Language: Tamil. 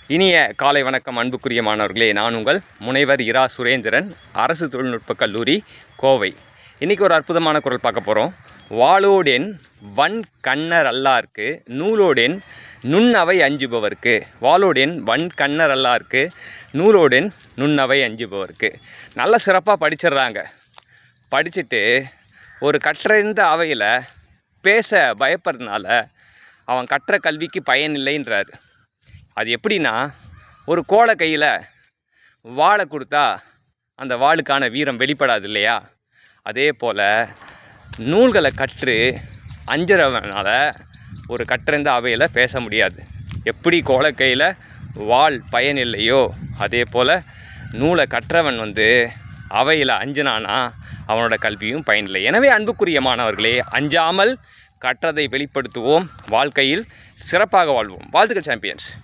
இனிய காலை வணக்கம் அன்புக்குரிய மாணவர்களே. நான் உங்கள் முனைவர் இரா சுரேந்திரன், அரசு தொழில்நுட்ப கல்லூரி, கோவை. இன்றைக்கி ஒரு அற்புதமான குறள் பார்க்க போகிறோம். வாளோடென் வன் கண்ணர் அல்லார்க்கு நூலோடென் நுண்ணவை அஞ்சுபவர்க்கு. வாளோடென் வன் கண்ணர் அல்லார்க்கு நூலோடென் நுண்ணவை அஞ்சுபவர்க்கு. நல்ல சிறப்பாக படிச்சிடுறாங்க. படிச்சுட்டு ஒரு கற்றறிந்த அவையில் பேச பயப்படுறதுனால அவன் கற்ற கல்விக்கு பயனில்லைன்றார். அது எப்படின்னா, ஒரு கோழை கையில் வாளை கொடுத்தா அந்த வாளுக்கான வீரம் வெளிப்படாது இல்லையா? அதே போல் நூல்களை கற்று அஞ்சுறவனால ஒரு கற்றறிந்த அவையில் பேச முடியாது. எப்படி கோழை கையில் வாள் பயனில்லையோ அதே போல் நூலை கற்றவன் அவையில் அஞ்சினானா அவனோட கல்வியும் பயனில்லை. எனவே அன்புக்குரிய மாணவர்களே, அஞ்சாமல் கற்றதை வெளிப்படுத்துவோம், வாழ்க்கையில் சிறப்பாக வாழ்வோம். வாழ்த்துக்கள் சாம்பியன்ஸ்.